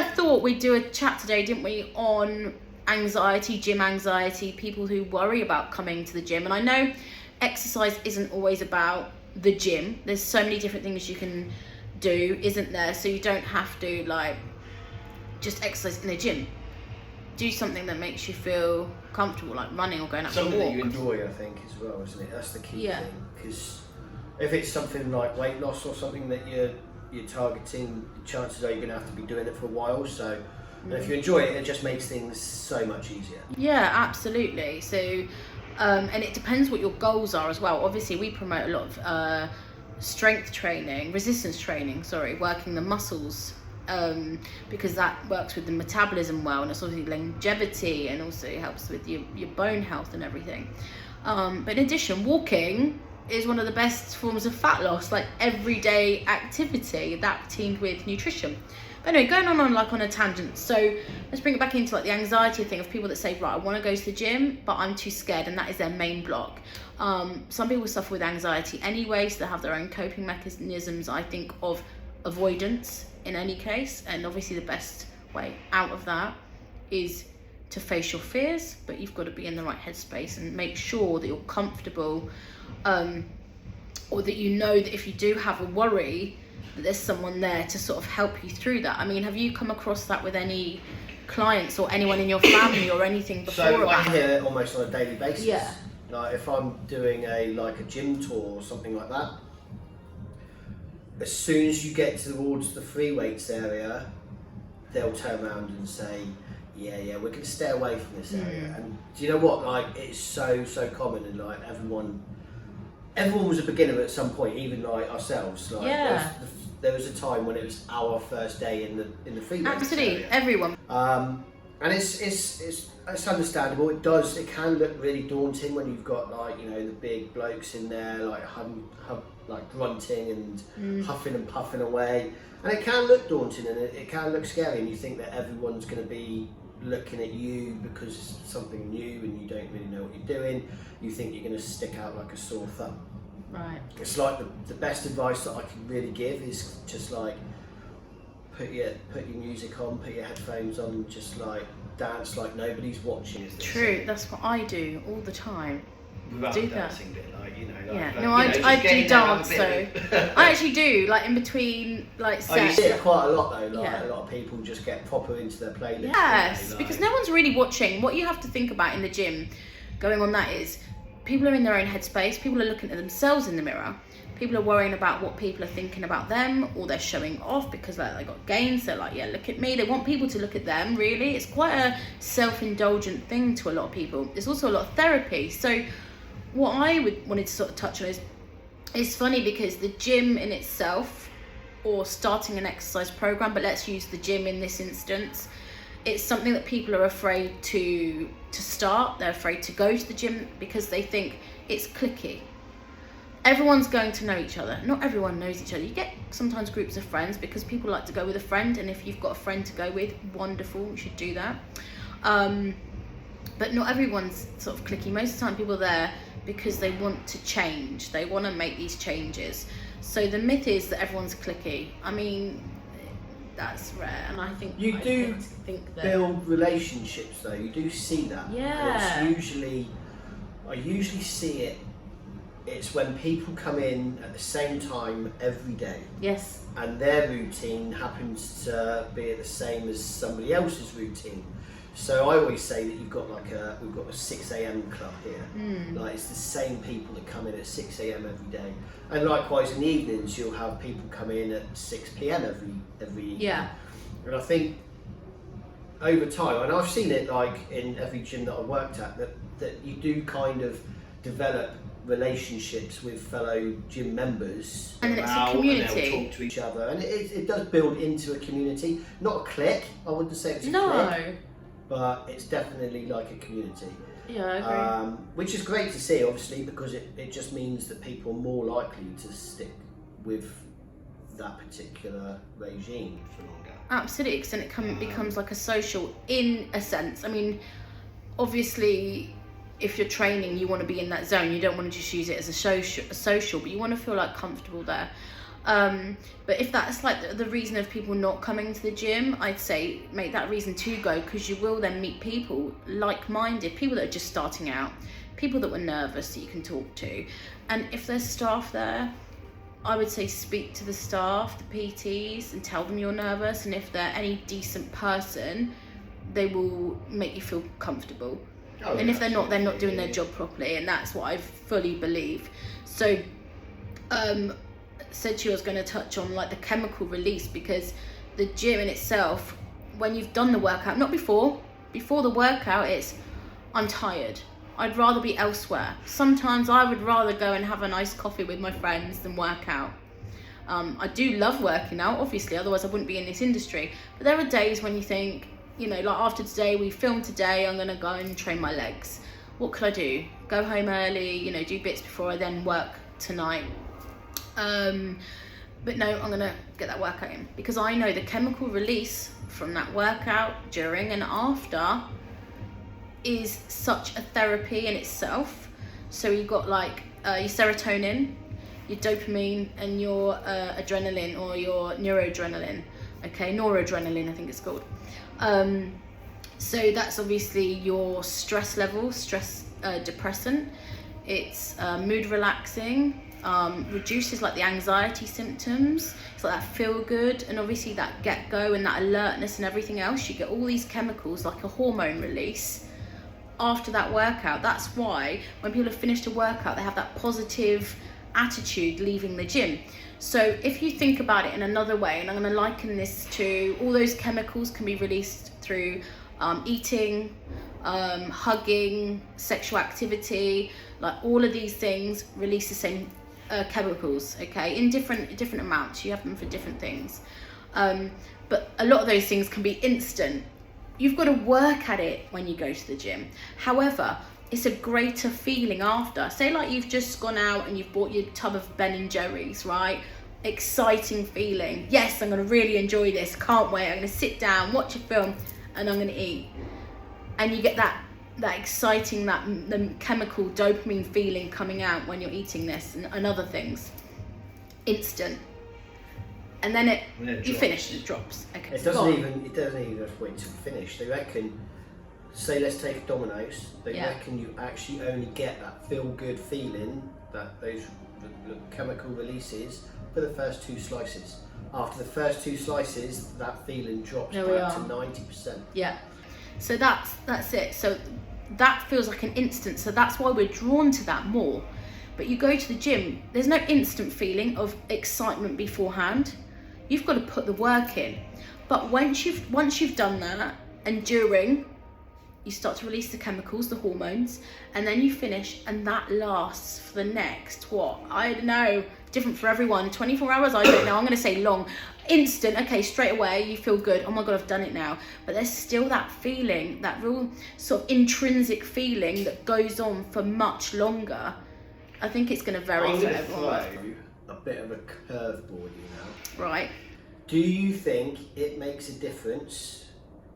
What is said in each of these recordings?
of thought we'd do a chat today, didn't we, on anxiety, gym anxiety, people who worry about coming to the gym. And I know exercise isn't always about the gym. There's so many different things you can do, isn't there? So you don't have to like just exercise in the gym. Do something that makes you feel comfortable, like running or going out for a walk. Something that you enjoy, I think, as well, isn't it? That's the key thing. Because if it's something like weight loss or something that you're targeting, the chances are you're going to have to be doing it for a while. So and if you enjoy it, it just makes things so much easier. Yeah, absolutely. So, and it depends what your goals are as well. Obviously, we promote a lot of strength training, resistance training, working the muscles, because that works with the metabolism well, and it's obviously longevity, and also helps with your bone health and everything. But in addition, walking is one of the best forms of fat loss, like everyday activity, that teamed with nutrition. But anyway, going on like on a tangent, so let's bring it back into like the anxiety thing of people that say, right, I want to go to the gym, but I'm too scared, and that is their main block. Some people suffer with anxiety anyway, so they have their own coping mechanisms, I think, of avoidance in any case, and obviously the best way out of that is to face your fears, but you've got to be in the right headspace and make sure that you're comfortable, or that you know that if you do have a worry, that there's someone there to sort of help you through that. I mean, have you come across that with any clients or anyone in your family or anything before? So I hear it almost on a daily basis. Yeah. Like if I'm doing a gym tour or something like that, as soon as you get towards the free weights area, they'll turn around and say, yeah, we're going to stay away from this area. And do you know what? Like, it's so common, and like everyone was a beginner at some point, even like ourselves. Like, there was a time when it was our first day in the free weights Absolutely, area. everyone. And it's understandable. It can look really daunting when you've got like, you know, the big blokes in there like like grunting and huffing and puffing away, and it can look daunting, and it can look scary, and you think that everyone's going to be looking at you because it's something new and you don't really know what you're doing. You think you're going to stick out like a sore thumb. Right. It's like the best advice that I can really give is just like put your music on, put your headphones on, and just like dance like nobody's watching. True, that's what I do all the time. Without do the dancing bit, like, you know, I do dance, so I actually do, like in between like sets. Oh, you see it quite a lot though, like a lot of people just get proper into their playlist. Yes, because no one's really watching. What you have to think about in the gym, going on that, is people are in their own headspace, people are looking at themselves in the mirror, people are worrying about what people are thinking about them, or they're showing off because like they got gains, they're like, yeah, look at me. They want people to look at them, really. It's quite a self-indulgent thing to a lot of people. It's also a lot of therapy. So what I wanted to sort of touch on is, it's funny because the gym in itself, or starting an exercise program, but let's use the gym in this instance, it's something that people are afraid to start. They're afraid to go to the gym because they think it's cliquey. Everyone's going to know each other. Not everyone knows each other. You get sometimes groups of friends because people like to go with a friend, and if you've got a friend to go with, wonderful, you should do that. But not everyone's sort of cliquey. Most of the time people are there because they want to change. They want to make these changes. So the myth is that everyone's cliquey. I mean, that's rare, and I think you do think that build relationships though. You do see that. Yeah. And I usually see it. It's when people come in at the same time every day. Yes. And their routine happens to be the same as somebody else's routine. So I always say that we've got a 6 a.m. club here. Like, it's the same people that come in at 6 a.m. every day. And likewise in the evenings you'll have people come in at 6 p.m. every evening. Yeah. And I think over time, and I've seen it like in every gym that I've worked at, that you do kind of develop relationships with fellow gym members, and it's a community, and they'll talk to each other, and it does build into a community. Not a clique, I wouldn't say it's a clique, but it's definitely like a community. Yeah, I agree. Which is great to see, obviously, because it just means that people are more likely to stick with that particular regime for longer. Absolutely, because then it becomes like a social, in a sense. I mean, obviously, if you're training, you want to be in that zone. You don't want to just use it as a social, but you want to feel like comfortable there. But if that's like the reason of people not coming to the gym, I'd say make that reason to go, because you will then meet people like-minded, people that are just starting out, people that were nervous that you can talk to. And if there's staff there, I would say speak to the staff, the PTs, and tell them you're nervous, and if they're any decent person, they will make you feel comfortable. And if they're not doing their job properly, and that's what I fully believe. So said to you I was going to touch on like the chemical release, because the gym in itself, when you've done the workout, not before the workout, it's I'm tired, I'd rather be elsewhere. Sometimes I would rather go and have a nice coffee with my friends than work out. I do love working out, obviously, otherwise I wouldn't be in this industry. But there are days when you think, you know, like after today, we filmed today, I'm gonna go and train my legs. What could I do? Go home early, you know, do bits before I then work tonight. But no, I'm gonna get that workout in, because I know the chemical release from that workout during and after is such a therapy in itself. So you've got like your serotonin, your dopamine, and your adrenaline, or your noradrenaline. Okay, noradrenaline I think it's called. So that's obviously your stress level, depressant. It's mood relaxing, reduces like the anxiety symptoms. It's like that feel good, and obviously that get go and that alertness and everything else. You get all these chemicals like a hormone release after that workout. That's why when people have finished a workout, they have that positive attitude leaving the gym. So if you think about it in another way, and I'm going to liken this to all those chemicals can be released through eating, hugging, sexual activity, like all of these things release the same chemicals, okay, in different amounts. You have them for different things, but a lot of those things can be instant. You've got to work at it when you go to the gym. However, it's a greater feeling after. Say like you've just gone out and you've bought your tub of Ben & Jerry's, right? Exciting feeling. Yes, I'm going to really enjoy this. Can't wait. I'm going to sit down, watch a film, and I'm going to eat. And you get that exciting, the chemical dopamine feeling coming out when you're eating this and other things. Instant. And then you finish, it drops. Okay. It doesn't even have to wait to finish. They reckon, say let's take Domino's, they reckon you actually only get that feel good feeling, that those the chemical releases, for the first 2 slices. After the first 2 slices, that feeling drops back to 90%. Yeah. So that's it. So that feels like an instant. So that's why we're drawn to that more. But you go to the gym, there's no instant feeling of excitement beforehand. You've got to put the work in. But once you've done that, and during, you start to release the chemicals, the hormones, and then you finish, and that lasts for the next, I don't know, different for everyone, 24 hours, I don't know, I'm going to say long. Instant, okay, straight away, you feel good, oh my God, I've done it now. But there's still that feeling, that real sort of intrinsic feeling that goes on for much longer. I think it's going to vary for everyone. I'm going to throw a bit of a curveball, Right. Do you think it makes a difference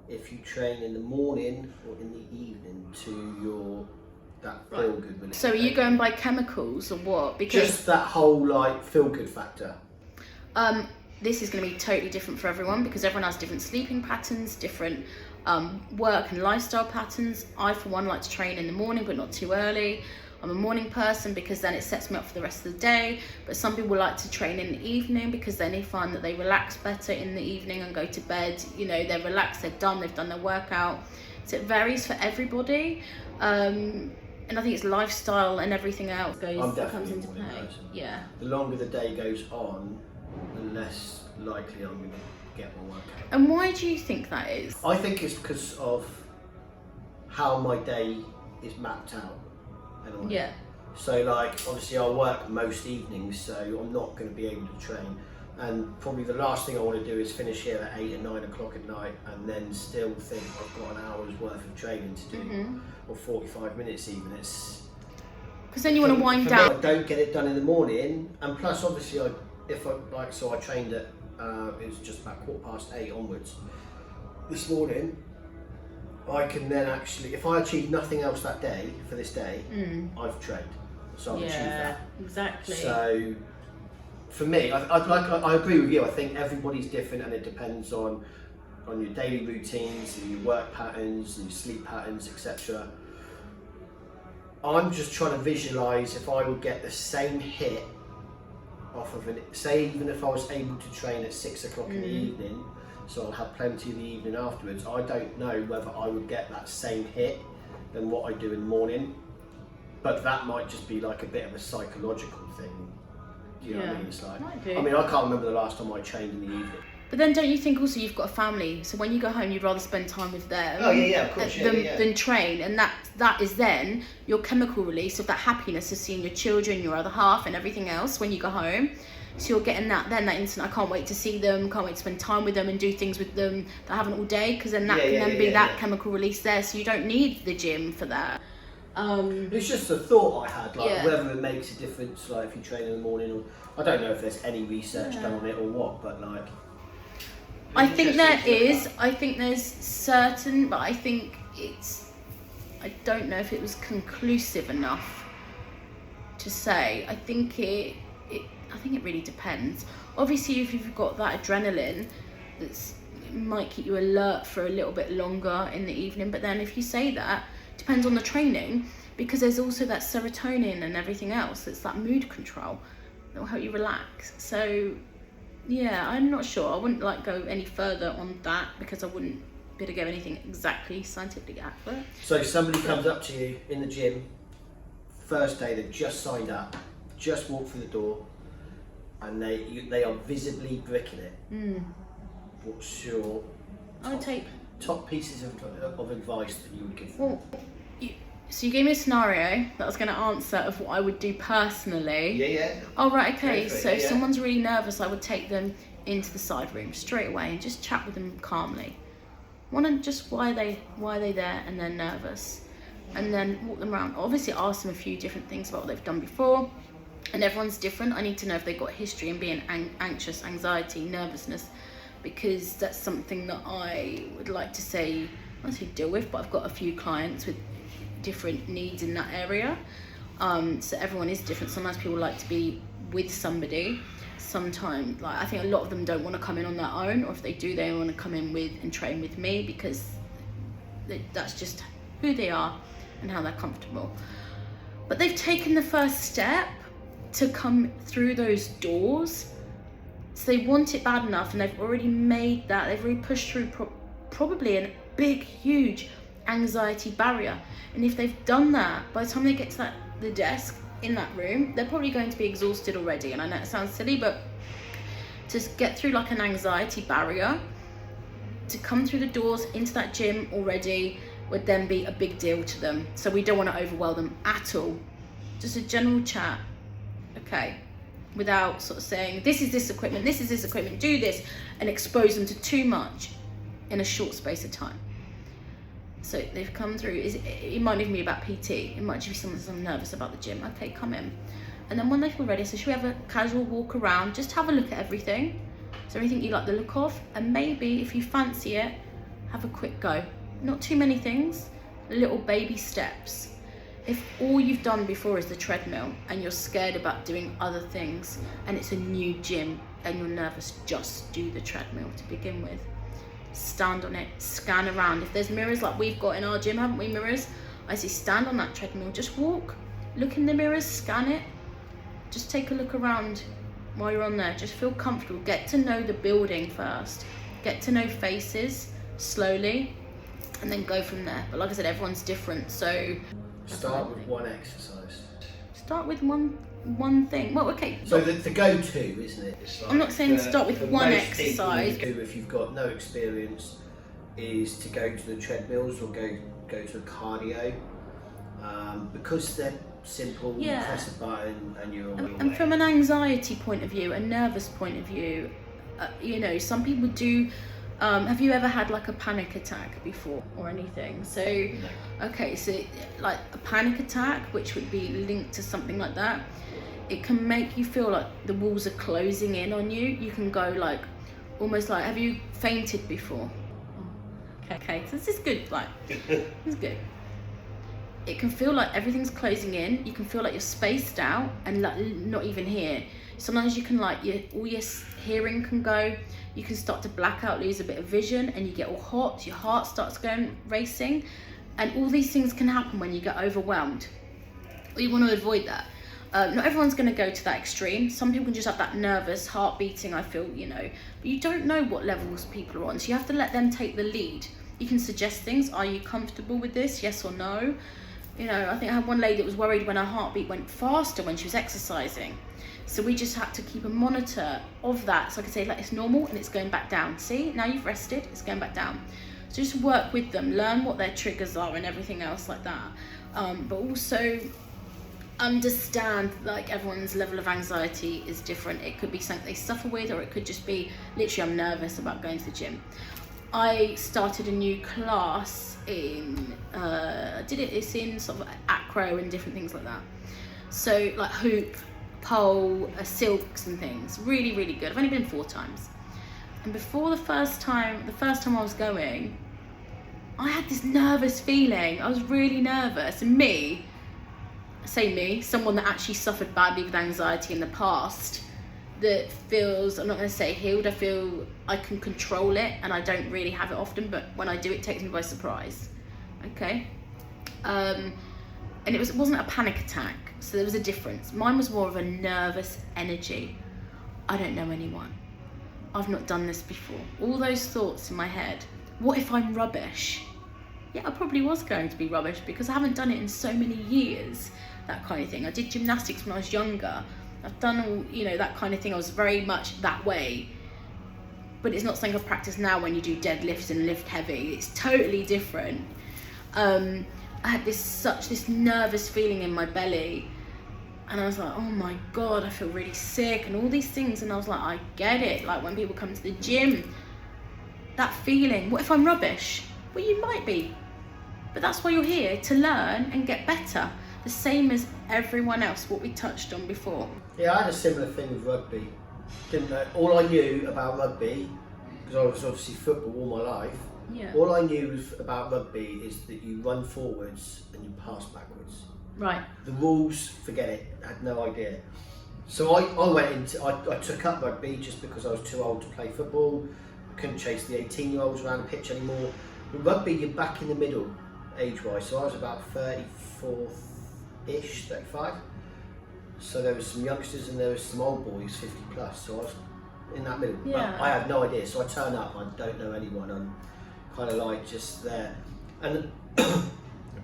if you train in the morning or in the evening to that feel good release? So are you going by chemicals or what? Because just that whole like feel good factor. This is going to be totally different for everyone, because everyone has different sleeping patterns, different work and lifestyle patterns. I for one like to train in the morning, but not too early. I'm a morning person because then it sets me up for the rest of the day, but some people like to train in the evening because then they find that they relax better in the evening and go to bed, you know, they're relaxed, they've done their workout. So it varies for everybody, and I think it's lifestyle and everything else comes into play. Yeah. The longer the day goes on, the less likely I'm going to get my workout. And why do you think that is? I think it's because of how my day is mapped out. Anyway. Yeah. So like obviously I work most evenings, so I'm not going to be able to train, and probably the last thing I want to do is finish here at 8 or 9 o'clock at night and then still think I've got an hour's worth of training to do, or 45 minutes even. It's because then you want to wind down. I don't get it done in the morning, and plus obviously I trained at it was just about 8:15 onwards this morning. I can then actually, if I achieve nothing else that day for this day, I've trained, so I've achieved that. Exactly. So for me, I agree with you. I think everybody's different, and it depends on your daily routines and your work patterns and your sleep patterns, etc. I'm just trying to visualise if I would get the same hit off of say even if I was able to train at 6 o'clock in the evening, so I'll have plenty of the evening afterwards. I don't know whether I would get that same hit than what I do in the morning, but that might just be like a bit of a psychological thing. You know what I mean? It's like, I mean, I can't remember the last time I trained in the evening. But then don't you think also you've got a family, so when you go home you'd rather spend time with them of course, than train, and that is then your chemical release of that happiness of seeing your children, your other half and everything else when you go home. So you're getting that instant, I can't wait to see them, can't wait to spend time with them and do things with them that I haven't all day, because then that can then be that chemical release there, so you don't need the gym for that. It's just a thought I had, like whether it makes a difference, like if you train in the morning, or I don't know if there's any research done on it or what, but like I think there is. I think there's certain, but I think I don't know if it was conclusive enough to say. I think it really depends. Obviously, if you've got that adrenaline, it might keep you alert for a little bit longer in the evening. But then, if you say that, it depends on the training, because there's also that serotonin and everything else. It's that mood control that will help you relax. So. Yeah, I'm not sure. I wouldn't go any further on that, because I wouldn't be able to give anything exactly scientifically accurate. So somebody comes up to you in the gym, first day, they've just signed up, just walked through the door, and they are visibly bricking it. What's your top pieces of advice that you would give them? So you gave me a scenario that I was going to answer of what I would do personally. Yeah. Oh, right, okay. So if someone's really nervous, I would take them into the side room straight away and just chat with them calmly. Just why are they there and they're nervous, and then walk them around. Obviously, ask them a few different things about what they've done before, and everyone's different. I need to know if they've got history in being anxious, anxiety, nervousness, because that's something that I would like to say, I don't say deal with, but I've got a few clients with different needs in that area, so everyone is different. Sometimes people like to be with somebody, sometimes I think a lot of them don't want to come in on their own, or if they do, they want to come in with and train with me, because that's just who they are and how they're comfortable. But they've taken the first step to come through those doors, so they want it bad enough, and they've already made that, they've already pushed through probably a big, huge anxiety barrier. And if they've done that, by the time they get to the desk in that room, they're probably going to be exhausted already. And I know it sounds silly, but to get through an anxiety barrier, to come through the doors into that gym already would then be a big deal to them. So we don't want to overwhelm them at all. Just a general chat, okay, without sort of saying, this is this equipment, do this, and expose them to too much in a short space of time. So they've come through, it might even be about PT, it might just be someone that's nervous about the gym. Okay, come in. And then when they feel ready, so should we have a casual walk around, just have a look at everything. Is there anything you like the look of? And maybe if you fancy it, have a quick go. Not too many things, little baby steps. If all you've done before is the treadmill and you're scared about doing other things, and it's a new gym and you're nervous, just do the treadmill to begin with. Stand on it, scan around. If there's mirrors like we've got in our gym, haven't we, mirrors? I say stand on that treadmill, just walk, look in the mirrors, scan it, just take a look around while you're on there. Just feel comfortable, get to know the building first, get to know faces slowly, and then go from there. But like I said, everyone's different, so start with one exercise. Start with one thing. Well, okay. So the go-to, isn't it? It's I'm not saying start with one exercise. Do if you've got no experience, is to go to the treadmills or go to a cardio, because they're simple. You press a button and you're on your way. And from an anxiety point of view, a nervous point of view, some people do. Have you ever had a panic attack before or anything? So, no. Okay, so a panic attack, which would be linked to something like that, it can make you feel like the walls are closing in on you. You can go almost have you fainted before? Okay, so this is good, this is good. It can feel like everything's closing in. You can feel like you're spaced out and not even here. Sometimes you can like, all your hearing can go, you can start to black out, lose a bit of vision, and you get all hot, your heart starts going racing, and all these things can happen when you get overwhelmed. We want to avoid that. Not everyone's going to go to that extreme. Some people can just have that nervous heart beating, I feel, you know, but you don't know what levels people are on, so you have to let them take the lead. You can suggest things. Are you comfortable with this? Yes or no? You know, I think I had one lady that was worried when her heartbeat went faster when she was exercising. So we just had to keep a monitor of that. So I could say, like, it's normal and it's going back down. See, now you've rested, it's going back down. So just work with them, learn what their triggers are and everything else like that. But also understand, like, everyone's level of anxiety is different. It could be something they suffer with, or it could just be literally, I'm nervous about going to the gym. I started a new class in, it's in sort of acro and different things like that. So like hoop, pole, silks and things, really, really good. I've only been 4 times. And before the first time I was going, I had this nervous feeling. I was really nervous. And someone that actually suffered badly with anxiety in the past, that feels, I'm not going to say healed, I feel I can control it, and I don't really have it often, but when I do, it takes me by surprise. Okay. And it wasn't a panic attack, so there was a difference. Mine was more of a nervous energy. I don't know anyone. I've not done this before. All those thoughts in my head. What if I'm rubbish? Yeah, I probably was going to be rubbish because I haven't done it in so many years, that kind of thing. I did gymnastics when I was younger. I've done all, you know, that kind of thing. I was very much that way. But it's not something I've practiced now when you do deadlifts and lift heavy. It's totally different. I had this nervous feeling in my belly. And I was like, oh my God, I feel really sick and all these things. And I was like, I get it. Like when people come to the gym, that feeling, what if I'm rubbish? Well, you might be. But that's why you're here, to learn and get better. The same as everyone else, what we touched on before. Yeah, I had a similar thing with rugby. Didn't know. All I knew about rugby, because I was obviously football all my life, all I knew about rugby is that you run forwards and you pass backwards. Right. The rules, forget it, I had no idea. So I took up rugby just because I was too old to play football. I couldn't chase the 18-year-olds around the pitch anymore. But rugby, you're back in the middle, age-wise. So I was about 34-ish, 35. So there was some youngsters and there was some old boys, 50 plus. So I was in that middle. Yeah. But I had no idea. So I turn up, I don't know anyone. I'm kind of like just there. And a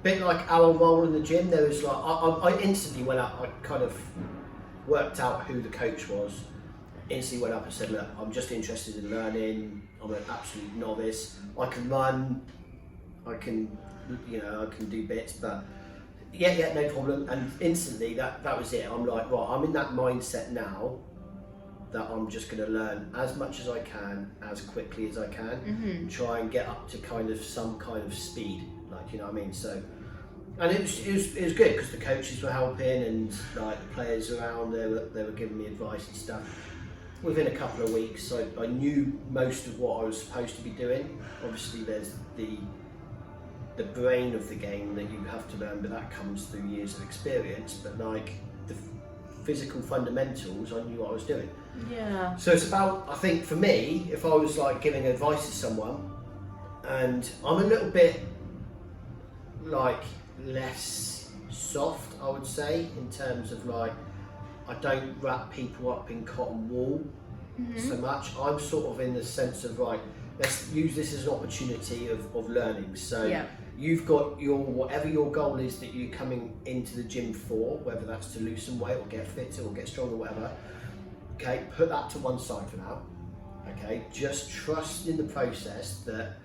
bit like our role in the gym, there was like, I instantly went up, I kind of worked out who the coach was. Instantly went up and said, look, I'm just interested in learning. I'm an absolute novice. I can run, I can do bits, but yeah, no problem. And instantly that was it. I'm like, right, I'm in that mindset now that I'm just going to learn as much as I can, as quickly as I can, and try and get up to kind of some kind of speed, like, you know what I mean? So, and it was good because the coaches were helping and like the players around, they were giving me advice and stuff. Within a couple of weeks, I knew most of what I was supposed to be doing. Obviously, there's the brain of the game that you have to learn, but that comes through years of experience. But like the physical fundamentals, I knew what I was doing. Yeah. So it's about, I think for me, if I was like giving advice to someone, and I'm a little bit like less soft, I would say, in terms of like, I don't wrap people up in cotton wool so much. I'm sort of in the sense of, right, let's use this as an opportunity of learning. So you've got whatever your goal is that you're coming into the gym for, whether that's to lose some weight or get fitter or get stronger, whatever. Okay, put that to one side for now. Okay, just trust in the process that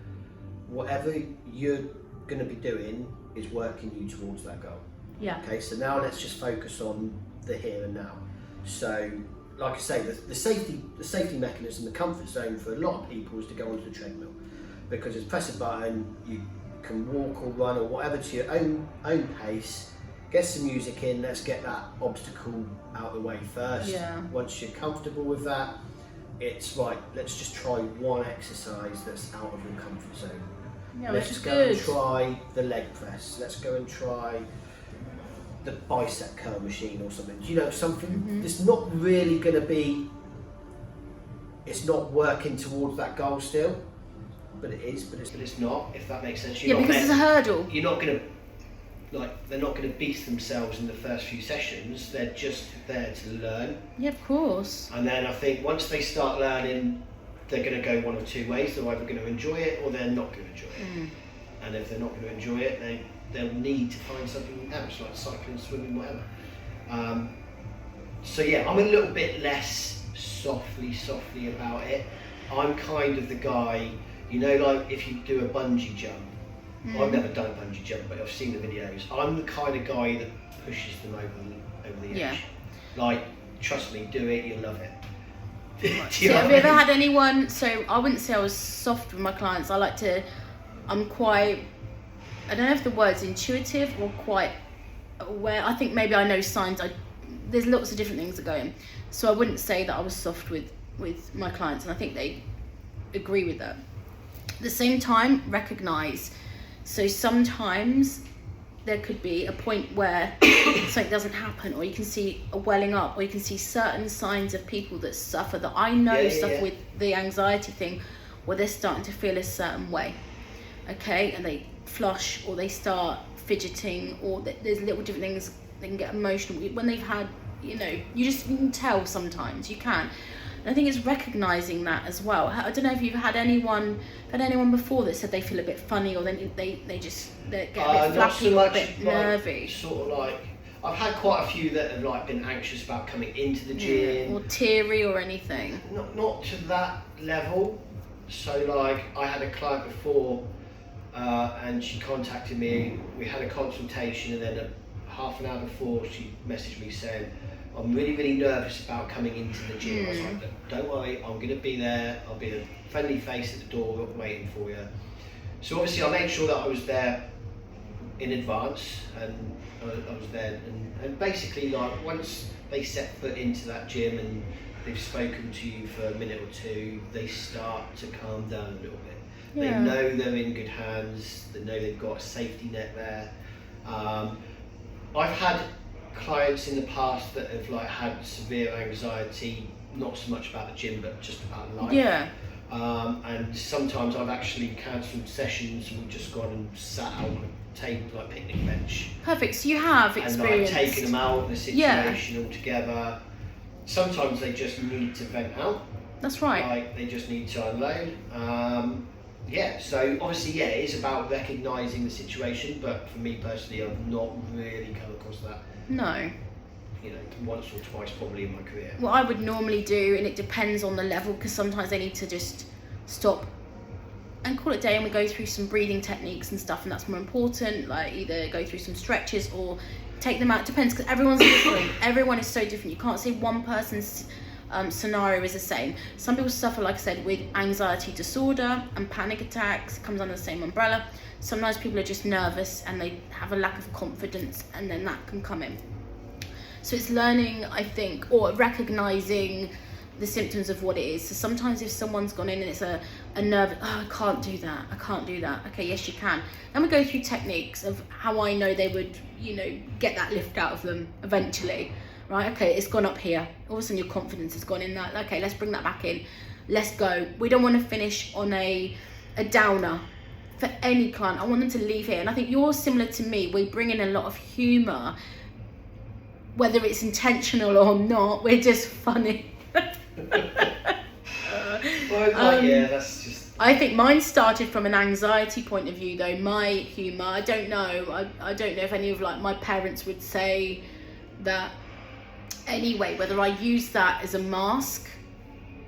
whatever you're going to be doing is working you towards that goal. Yeah. Okay, so now let's just focus on the here and now. So, like I say, the safety mechanism, the comfort zone for a lot of people is to go onto the treadmill, because it's press a button, you can walk or run or whatever to your own pace. Get some music in. Let's get that obstacle out of the way first. Yeah. Once you're comfortable with that, it's right. Let's just try one exercise that's out of your comfort zone. Yeah, let's which is go good. and try the leg press. Let's go and try the bicep curl machine or something. You know, something that's not really going to be. It's not working towards that goal still, but it is. But it's not. If that makes sense. Yeah, because it's a hurdle. You're not going to. Like, they're not going to beat themselves in the first few sessions. They're just there to learn. Yeah, of course. And then I think once they start learning, they're going to go one of two ways. They're either going to enjoy it or they're not going to enjoy it. And if they're not going to enjoy it, they'll need to find something else, like cycling, swimming, whatever. So yeah, I'm a little bit less softly about it. I'm kind of the guy, you know, like if you do a bungee jump. I've never done a bungee jump, but I've seen the videos. I'm the kind of guy that pushes them over the edge. Yeah. Like, trust me, do it, you'll love it. So have you ever had anyone, so I wouldn't say I was soft with my clients, I'm quite, I don't know if the word's intuitive or quite aware. I think maybe I know signs, there's lots of different things that go in. So I wouldn't say that I was soft with my clients, and I think they agree with that. At the same time, recognise, so sometimes there could be a point where something doesn't happen, or you can see a welling up, or you can see certain signs of people that suffer, that I know suffer with the anxiety thing, where they're starting to feel a certain way, okay, and they flush, or they start fidgeting, or there's little different things. They can get emotional when they've had, you know, you can tell sometimes, you can. And I think it's recognising that as well. I don't know if you've had anyone before that said they feel a bit funny, or then they get a bit flappy, or a bit nervy. Sort of like, I've had quite a few that have like been anxious about coming into the gym, or teary or anything. Not to that level. So like, I had a client before, and she contacted me. We had a consultation, and then half an hour before, she messaged me saying, I'm really, really nervous about coming into the gym. I was like, don't worry, I'm going to be there. I'll be a friendly face at the door waiting for you. So obviously I made sure that I was there in advance, and I was there. And basically, like, once they set foot into that gym and they've spoken to you for a minute or two, they start to calm down a little bit. Yeah. They know they're in good hands. They know they've got a safety net there. I've had clients in the past that have like had severe anxiety, not so much about the gym but just about life. Yeah. And sometimes I've actually cancelled sessions and we've just gone and sat out on a table, like picnic bench. Perfect. So you have experienced. And like taken them out of the situation altogether. Sometimes they just need to vent out. That's right. Like they just need to unload. So obviously, it is about recognising the situation, but for me personally, I've not really come across that. No. You know, once or twice probably in my career. What I would normally do, and it depends on the level, because sometimes they need to just stop and call it a day, and we go through some breathing techniques and stuff, and that's more important, like either go through some stretches or take them out. It depends, because everyone's different. Everyone is so different. You can't say one person's scenario is the same. Some people suffer, like I said, with anxiety disorder and panic attacks, comes under the same umbrella. Sometimes people are just nervous and they have a lack of confidence, and then that can come in. So it's learning, I think, or recognizing the symptoms of what it is. So sometimes if someone's gone in and it's a nerve, I can't do that. Okay, yes you can. Then we go through techniques of how I know they would, get that lift out of them eventually. Right, okay, it's gone up here. All of a sudden your confidence has gone in that. Okay, let's bring that back in. Let's go. We don't want to finish on a downer for any client. I want them to leave here. And I think you're similar to me. We bring in a lot of humour, whether it's intentional or not. We're just funny. That's just... I think mine started from an anxiety point of view, though. My humour, I don't know. I don't know if any of my parents would say that. Anyway, whether I used that as a mask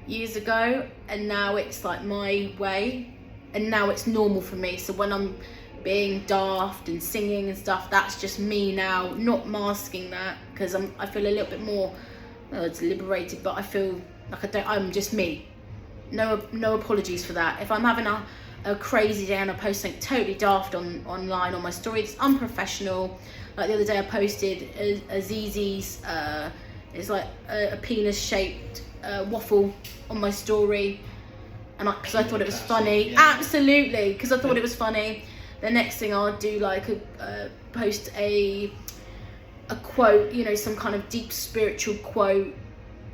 years ago, and now it's like my way, and now it's normal for me. So when I'm being daft and singing and stuff, that's just me now, not masking that, because I feel a little bit more, it's liberated, but I feel like I'm just me. No apologies for that. If I'm having a crazy day and I post something totally daft online on my story, it's unprofessional. Like the other day I posted Azizi's, it's like a penis-shaped waffle on my story, and because I thought it was funny. Yeah. Absolutely, because I thought it was funny. The next thing I'll do, post a a quote, you know, some kind of deep spiritual quote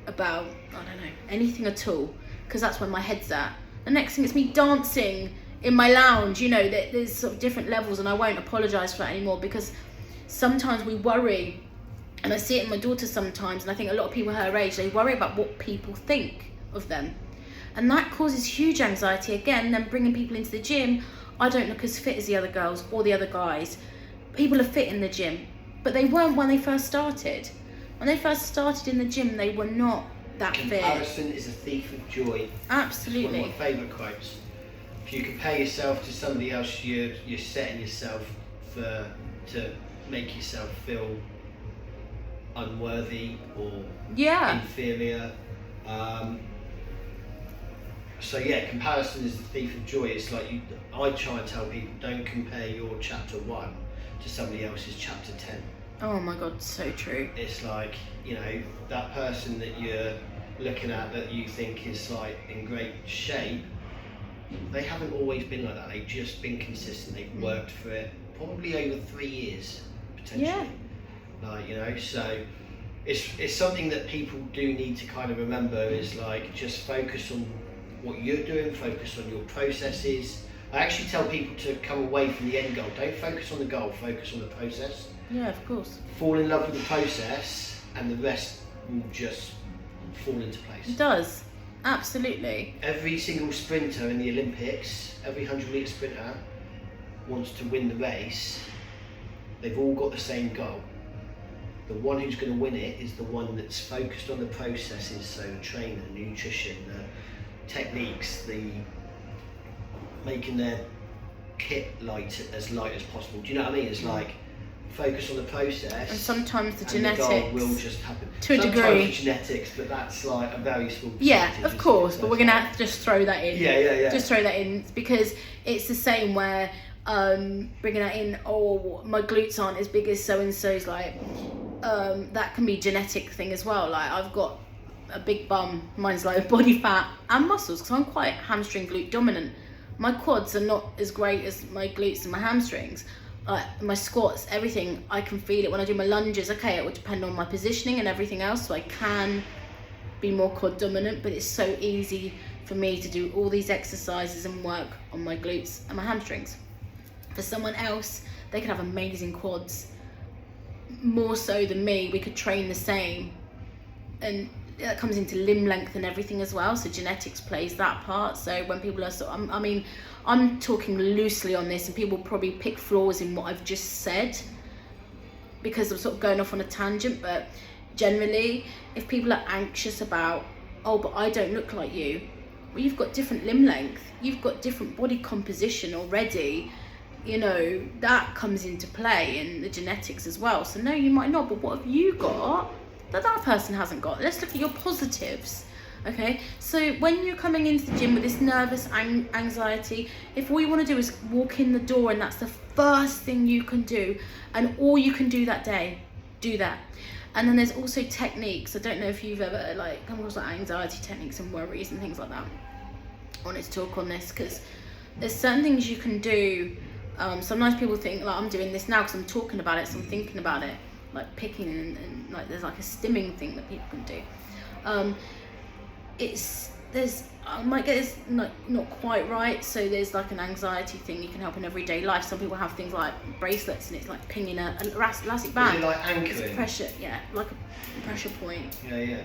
about, I don't know, anything at all, because that's where my head's at. The next thing, it's me dancing in my lounge. You know, there's sort of different levels, and I won't apologise for that anymore, because sometimes we worry, and I see it in my daughter sometimes, and I think a lot of people her age, they worry about what people think of them, and that causes huge anxiety. Again, then bringing people into the gym, I don't look as fit as the other girls or the other guys. People are fit in the gym, but they weren't when they first started. When they first started in the gym, they were not that fit. Comparison is a thief of joy. Absolutely. It's one of my favourite quotes. If you compare yourself to somebody else, you're setting yourself to make yourself feel unworthy or inferior. So yeah, comparison is the thief of joy. It's like I try and tell people, don't compare your chapter 1 to somebody else's chapter 10. Oh my God, so true. It's like, you know, that person that you're looking at that you think is like in great shape, they haven't always been like that. They've just been consistent. They've worked for it probably over 3 years potentially. Yeah. Like, you know, so it's something that people do need to kind of remember, is like, just focus on what you're doing, focus on your processes. I actually tell people to come away from the end goal. Don't focus on the goal, focus on the process. Yeah, of course. Fall in love with the process, and the rest will just fall into place. It does, absolutely. Every single sprinter in the Olympics, every 100-metre sprinter wants to win the race. They've all got the same goal. The one who's going to win it is the one that's focused on the processes, so the training, the nutrition, the techniques, the making their kit as light as possible. Do you know what I mean? It's like, focus on the process. And sometimes the genetics. The goal will just happen. To a degree. Sometimes genetics, but that's like a very small percentage. Yeah, of course, but we're going to have to just throw that in. Yeah. Just throw that in, because it's the same where bringing that in, oh, my glutes aren't as big as so-and-so's, like, that can be genetic thing as well. Like, I've got a big bum, mine's like body fat and muscles, because I'm quite hamstring glute dominant. My quads are not as great as my glutes and my hamstrings. My squats, everything, I can feel it when I do my lunges. Okay, it will depend on my positioning and everything else, so I can be more quad dominant, but it's so easy for me to do all these exercises and work on my glutes and my hamstrings. For someone else, they could have amazing quads, more so than me. We could train the same, and that comes into limb length and everything as well, so genetics plays that part. So when people are I'm talking loosely on this, and people probably pick flaws in what I've just said because I'm sort of going off on a tangent, but generally, if people are anxious about, oh, but I don't look like you, well, you've got different limb length, you've got different body composition already, you know, that comes into play in the genetics as well. So no, you might not, but what have you got that person hasn't got? Let's look at your positives. Okay, so when you're coming into the gym with this nervous anxiety, if all you want to do is walk in the door and that's the first thing you can do, and all you can do that day, do that. And then there's also techniques. I don't know if you've ever come across anxiety techniques and worries and things like that. I wanted to talk on this because there's certain things you can do. Sometimes people think I'm doing this now because I'm talking about it, so I'm thinking about it, like picking and there's like a stimming thing that people can do. I might get this not quite right, so there's like an anxiety thing you can help in everyday life. Some people have things like bracelets, and it's like pinging an elastic band. Is it like anchoring? It's pressure, yeah, like a pressure point. Yeah.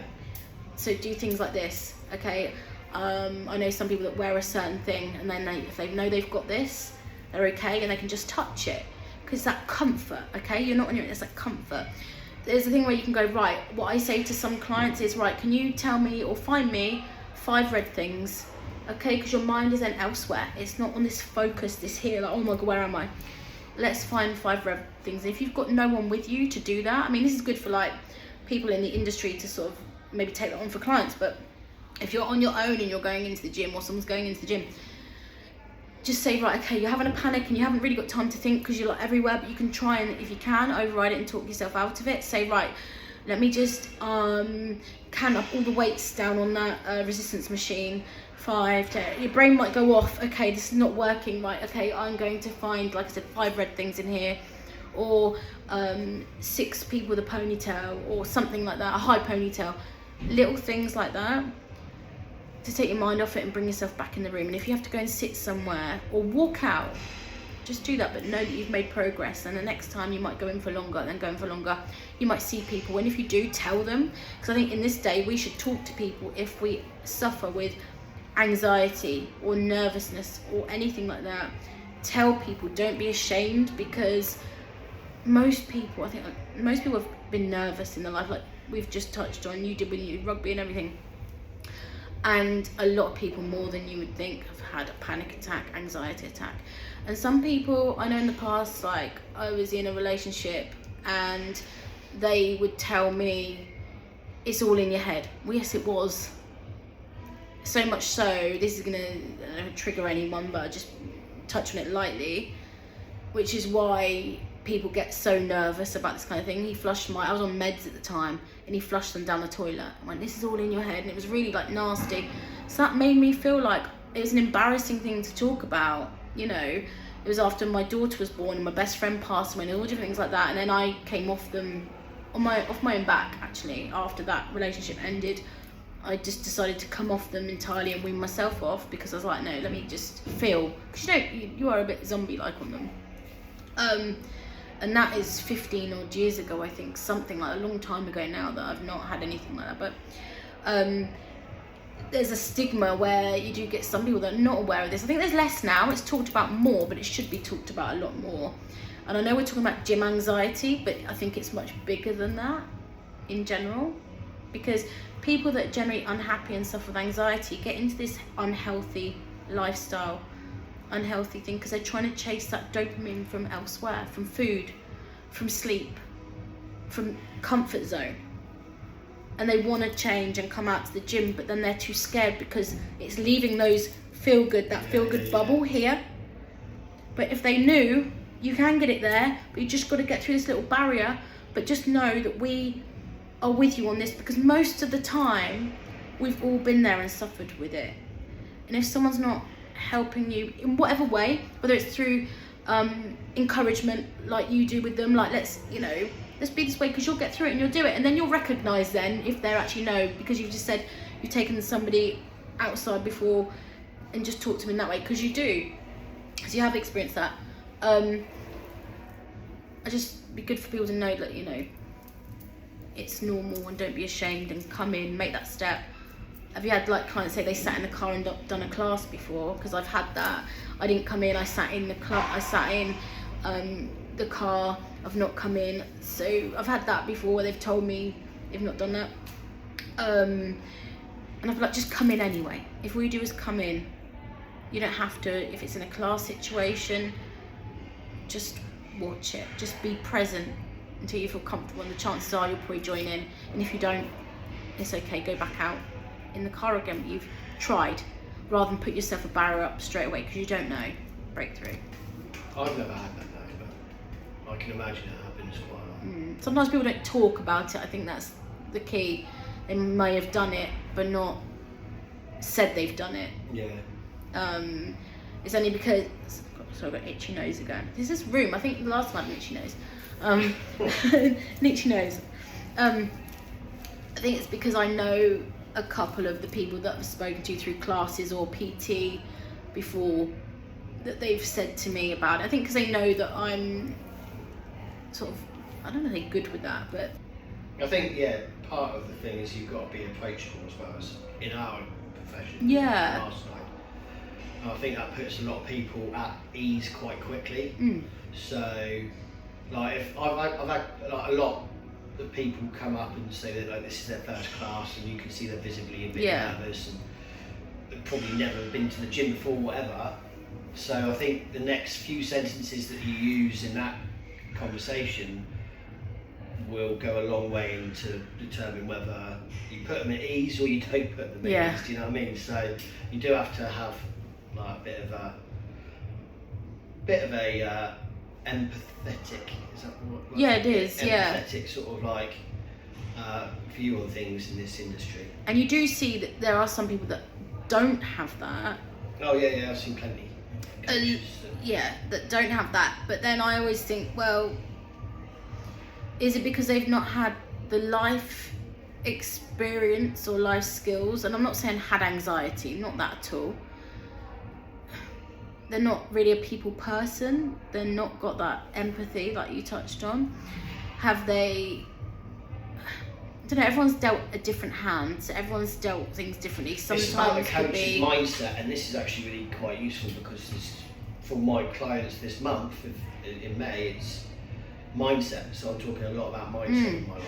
So do things like this, okay? I know some people that wear a certain thing, and then if they know they've got this, they're okay, and they can just touch it, because that comfort, okay? You're not on your own, it's like comfort. There's a thing where you can go, right, what I say to some clients is, right, can you tell me or find me 5 red things, okay? Because your mind is then elsewhere. It's not on this focus, this here, like, oh my God, where am I? Let's find 5 red things. And if you've got no one with you to do that, I mean, this is good for like people in the industry to sort of maybe take that on for clients, but if you're on your own and you're going into the gym, or someone's going into the gym, just say, right, okay, you're having a panic and you haven't really got time to think because you're like everywhere, but you can try and, if you can, override it and talk yourself out of it. Say, right, let me just can up all the weights down on that resistance machine. 5, 10. Your brain might go off, okay, this is not working, right, okay, I'm going to find, like I said, 5 red things in here. or 6 people with a ponytail or something like that, a high ponytail, little things like that to take your mind off it and bring yourself back in the room. And if you have to go and sit somewhere or walk out, just do that, but know that you've made progress, and the next time you might go in for longer, and then go in for longer. You might see people, and if you do, tell them, because I think in this day we should talk to people if we suffer with anxiety or nervousness or anything like that. Tell people, don't be ashamed, because most people, I think most people have been nervous in their life, like we've just touched on, you did with your rugby and everything. And a lot of people, more than you would think, have had a panic attack, anxiety attack. And some people, I know in the past, like I was in a relationship and they would tell me, it's all in your head. Well, yes, it was. So much so, this is gonna trigger anyone, but I just touch on it lightly, which is why people get so nervous about this kind of thing. I was on meds at the time, and he flushed them down the toilet and went, this is all in your head, and it was really like nasty. So that made me feel like it was an embarrassing thing to talk about, you know. It was after my daughter was born and my best friend passed away and all different things like that, and then I came off them off my own back. Actually, after that relationship ended, I just decided to come off them entirely and wean myself off, because I was like, no, let me just feel, because you are a bit zombie-like on them. And that is 15 odd years ago, I think, something like a long time ago now, that I've not had anything like that. But there's a stigma where you do get some people that are not aware of this. I think there's less now, it's talked about more, but it should be talked about a lot more. And I know we're talking about gym anxiety, but I think it's much bigger than that in general, because people that are generally unhappy and suffer with anxiety get into this unhealthy lifestyle, unhealthy thing, because they're trying to chase that dopamine from elsewhere, from food, from sleep, from comfort zone, and they want to change and come out to the gym, but then they're too scared because it's leaving those feel good bubble here. But if they knew, you can get it there, but you just got to get through this little barrier. But just know that we are with you on this, because most of the time we've all been there and suffered with it. And if someone's not helping you in whatever way, whether it's through encouragement like you do with them, like let's be this way because you'll get through it and you'll do it, and then you'll recognize then if they're actually no, because you've just said you've taken somebody outside before and just talked to them in that way, because you do, because you have experienced that. I just be good for people to know that it's normal, and don't be ashamed, and come in, make that step. Have you had like clients say they sat in the car and done a class before? Because I've had that. I didn't come in, I sat in the the car, I've not come in. So I've had that before where they've told me they've not done that. And I've like, just come in anyway. If all you do is come in, you don't have to, if it's in a class situation, just watch it. Just be present until you feel comfortable, and the chances are you'll probably join in. And if you don't, it's okay, go back out in the car again, but you've tried, rather than put yourself a barrier up straight away because you don't know. Breakthrough. I've never had that though, but I can imagine it happens quite a lot. Sometimes people don't talk about it. I think that's the key. They may have done it but not said they've done it. Yeah. It's only because I've got itchy nose again. There's this room, I think the last time I had an itchy nose. An itchy nose. I think it's because I know a couple of the people that I've spoken to through classes or PT before, that they've said to me about it. I think because they know that I'm sort of, I don't know if they're good with that, but I think, yeah, part of the thing is you've got to be approachable as well as in our profession. Yeah. On our side. And I think that puts a lot of people at ease quite quickly. So, like, if I've had like a lot of people come up and say that like this is their first class, and you can see they're visibly a bit nervous, and they've probably never been to the gym before, whatever. So I think the next few sentences that you use in that conversation will go a long way into determine whether you put them at ease or you don't put them at ease. Do you know what I mean? So you do have to have like a bit of a empathetic. Is that what? Yeah, it is. Empathetic sort of like view on things in this industry. And you do see that there are some people that don't have that. Oh yeah, I've seen plenty. That don't have that. But then I always think, well, Is it because they've not had the life experience or life skills? And I'm not saying had anxiety, not that at all. They're not really a people person. They're not got that empathy like you touched on. Have they, I don't know, everyone's dealt a different hand, so everyone's dealt things differently. It's about the Sometimes coach's it be mindset, and this is actually really quite useful because for my clients this month, in May, it's mindset. So I'm talking a lot about mindset in my life.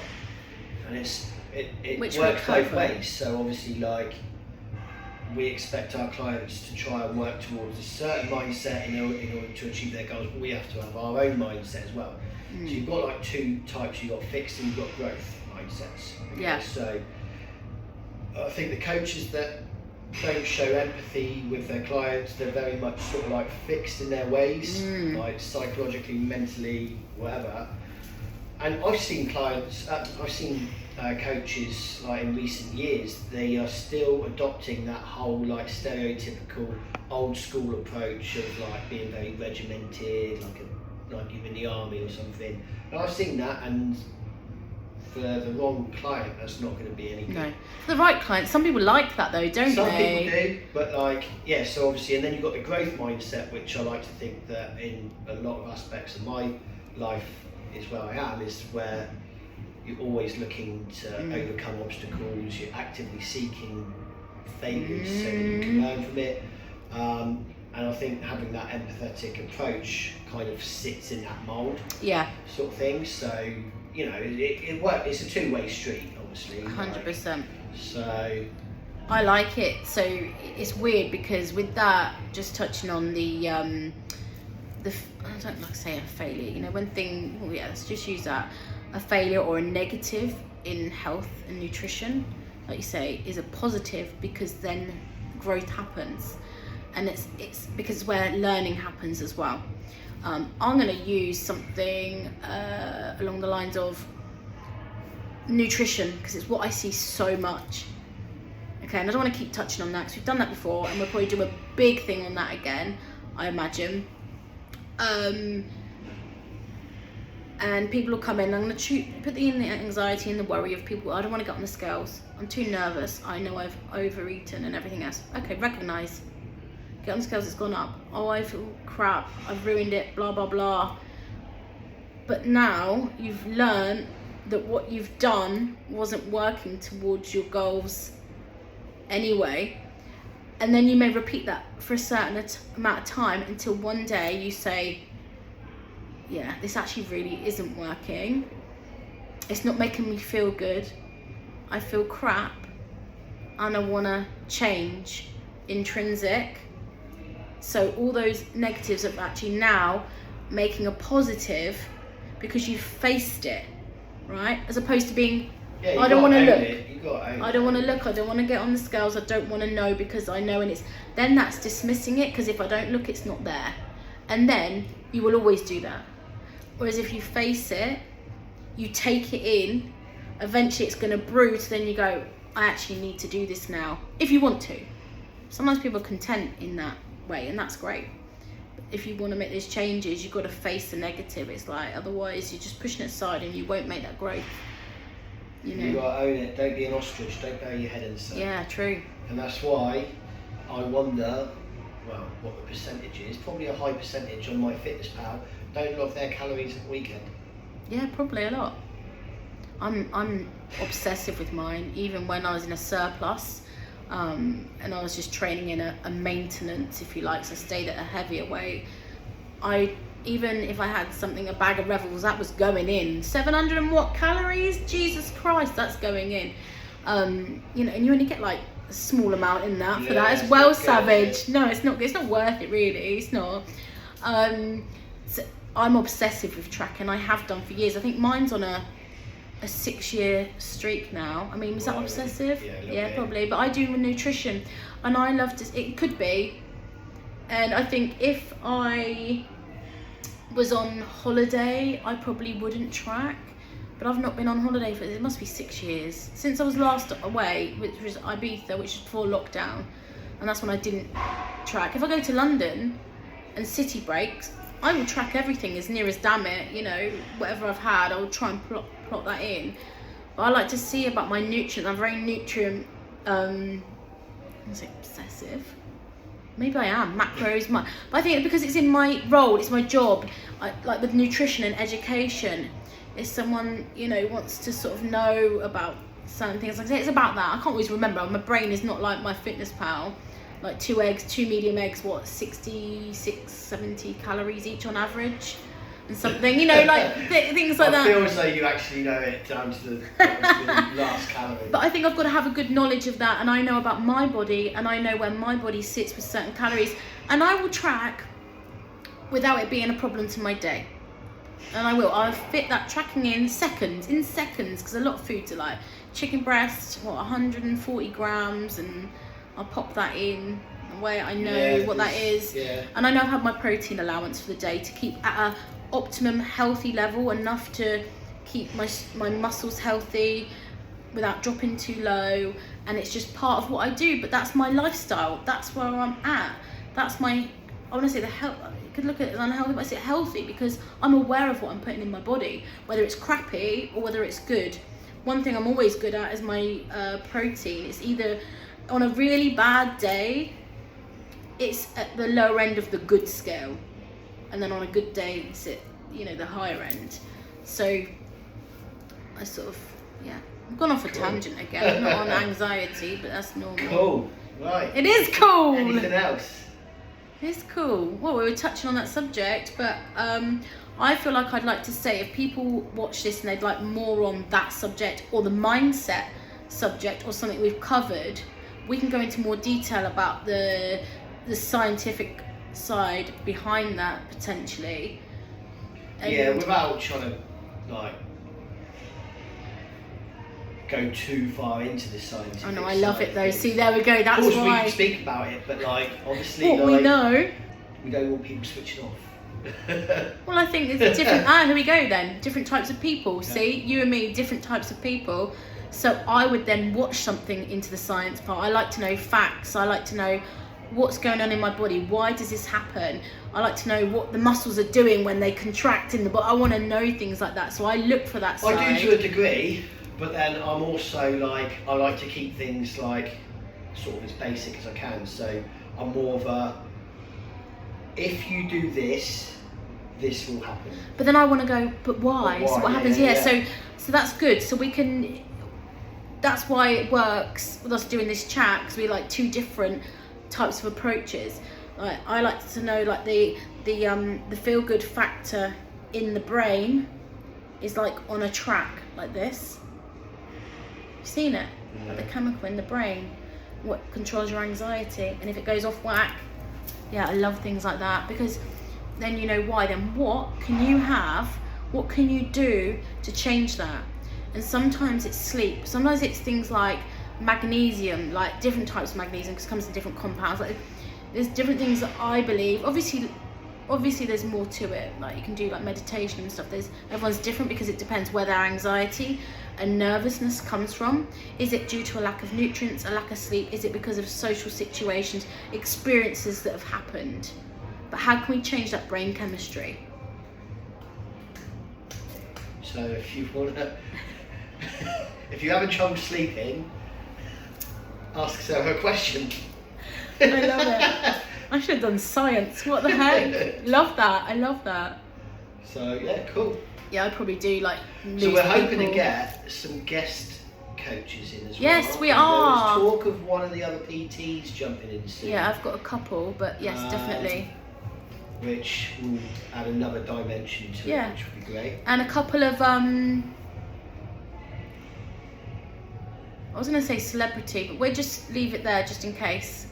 And it Which works we both cover. ways. So obviously, like, we expect our clients to try and work towards a certain mindset in order to achieve their goals, but we have to have our own mindset as well. So you've got like two types. You've got fixed and you've got growth mindsets. Okay? Yeah. So I think the coaches that don't show empathy with their clients, they're very much sort of like fixed in their ways, like psychologically, mentally, whatever. And I've seen clients, coaches like in recent years, they are still adopting that whole like stereotypical old school approach of like being very regimented, like you're in the army or something. And I've seen that, and for the wrong client, that's not going to be any good. no. For the right client, some people like that though, don't Some they? people do, but like, yeah, so obviously, and then you've got the growth mindset, which I like to think that in a lot of aspects of my life is where I am, is where you're always looking to overcome obstacles, you're actively seeking failures so that you can learn from it. And I think having that empathetic approach kind of sits in that mould, Yeah, sort of thing. So, you know, it works. It's a two-way street, obviously. 100%. So I like it. So it's weird because with that, just touching on the I don't like to say a failure. You know, let's just use that. A failure or a negative in health and nutrition, like you say, is a positive because then growth happens, and it's because where learning happens as well. I'm going to use something along the lines of nutrition because it's what I see so much. Okay, and I don't want to keep touching on that because we've done that before, and we'll probably do a big thing on that again, I imagine. And people will come in, I'm going to put in the anxiety and the worry of people, I don't want to get on the scales, I'm too nervous, I know I've overeaten and everything else. Okay, recognise, get on the scales, it's gone up, oh I feel crap, I've ruined it, blah blah blah. But now you've learned that what you've done wasn't working towards your goals anyway, and then you may repeat that for a certain amount of time until one day you say, yeah, this actually really isn't working. It's not making me feel good. I feel crap and I want to change intrinsic. So all those negatives are actually now making a positive because you've faced it, right? As opposed to being, I don't want to look. I don't want to look. I don't want to get on the scales. I don't want to know because I know, and then that's dismissing it because if I don't look, it's not there. And then you will always do that. Whereas if you face it, you take it in, eventually it's going to brew, so then you go, I actually need to do this now, if you want to. Sometimes people are content in that way, and that's great. But if you want to make those changes, you've got to face the negative. It's like, otherwise you're just pushing it aside and you won't make that growth. You know? You got to own it, don't be an ostrich, don't bury your head in the sand. Yeah, true. And that's why I wonder, well, what the percentage is, probably a high percentage on my fitness pal don't log their calories at the weekend. Yeah, probably a lot. I'm obsessive with mine, even when I was in a surplus, and I was just training in a maintenance, if you like, so I stayed at a heavier weight. Even if I had a bag of Revels, that was going in. 700 and what calories? Jesus Christ, that's going in. You know, and you only get like a small amount in that for that as well, Savage. No, it's not worth it really, it's not. So I'm obsessive with tracking. I have done for years. I think mine's on a 6-year streak now. I mean, was that obsessive? Yeah, probably. But I do with nutrition, and I love to. It could be, and I think if I was on holiday, I probably wouldn't track. But I've not been on holiday for it must be 6 years since I was last away, which was Ibiza, which was before lockdown, and that's when I didn't track. If I go to London and city breaks, I will track everything as near as damn it, you know, whatever I've had, I will try and plot that in. But I like to see about my nutrients. I'm very nutrient, I say obsessive. Maybe I am, macros, but I think because it's in my role, it's my job, like with nutrition and education, if someone, you know, wants to sort of know about certain things, like I say, it's about that. I can't always remember, my brain is not like my Fitness Pal, like 2 eggs, 2 medium eggs, 66, 70 calories each on average, and something, you know, like things like that. I feel as though you actually know it down to the last calorie. But I think I've got to have a good knowledge of that, and I know about my body, and I know where my body sits with certain calories, and I will track without it being a problem to my day. And I'll fit that tracking in seconds, because a lot of foods are like chicken breast, 140 grams, and I'll pop that in. Way I know what that is, and I know I've had my protein allowance for the day to keep at a optimum healthy level, enough to keep my muscles healthy without dropping too low, and it's just part of what I do. But that's my lifestyle, that's where I'm at, that's my, I want to say the health, you could look at it as unhealthy, but I say healthy because I'm aware of what I'm putting in my body, whether it's crappy or whether it's good. One thing I'm always good at is my protein. It's either on a really bad day, it's at the lower end of the good scale, and then on a good day it's at, you know, the higher end. So I sort of, I've gone off a tangent again, not on anxiety, but that's normal. Cool, right. It is cool. Anything else? It's cool. Well, we were touching on that subject, but I feel like I'd like to say, if people watch this and they'd like more on that subject or the mindset subject or something we've covered, we can go into more detail about the scientific side behind that potentially. And without trying to like go too far into the scientific. I know, I love it though. See, there we go. That's why. Of course, we can speak about it, but like obviously, what we know, we don't want people switching off. Well, I think it's different. Here we go then. Different types of people. See, you and me, different types of people. So I would then watch something into the science part. I like to know facts. I like to know what's going on in my body. Why does this happen? I like to know what the muscles are doing when they contract in the body. I want to know things like that. So I look for that side. I do to a degree, but then I'm also like, I like to keep things like sort of as basic as I can. So I'm more of a, if you do this, this will happen. But then I want to go, but why? So what happens? Yeah. So that's good. So we can, that's why it works with us doing this chat, because we like two different types of approaches. Like, I like to know like the feel good factor in the brain is like on a track like this. You've seen it? Like the chemical in the brain, what controls your anxiety, and if it goes off whack, I love things like that, because then you know why. Then what can you have? What can you do to change that? And sometimes it's sleep. Sometimes it's things like magnesium, like different types of magnesium, because it comes in different compounds. Like there's different things that I believe. Obviously there's more to it. Like you can do like meditation and stuff. Everyone's different because it depends where their anxiety and nervousness comes from. Is it due to a lack of nutrients, a lack of sleep? Is it because of social situations, experiences that have happened? But how can we change that brain chemistry? So if you wanna, if you're having trouble sleeping, ask Sarah a question. I love it. I should have done science. What the heck? Love that. I love that. So yeah, cool. Yeah, I probably do like. So we're hoping to get some guest coaches in as well. Yes, we are. There was talk of one of the other PTs jumping in soon. Yeah, I've got a couple, but yes, definitely. Which will add another dimension to it, which would be great. And a couple of I was going to say celebrity, but we'll just leave it there just in case.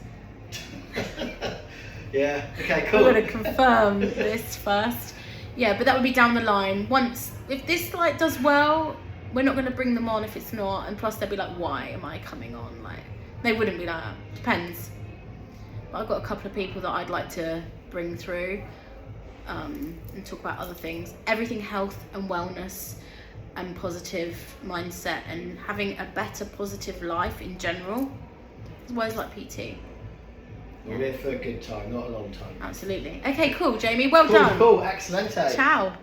Yeah. Okay. Cool. I'm going to confirm this first. Yeah, but that would be down the line. Once, if this like does well, we're not going to bring them on if it's not. And plus, they'll be like, "Why am I coming on?" Like, they wouldn't be like that. Depends. But I've got a couple of people that I'd like to bring through and talk about other things. Everything health and wellness and positive mindset and having a better positive life in general. That's why it's like PT. We're here for a good time, not a long time. Absolutely. Okay, cool, Jamie. Well Cool, done. cool, excellent. Ciao.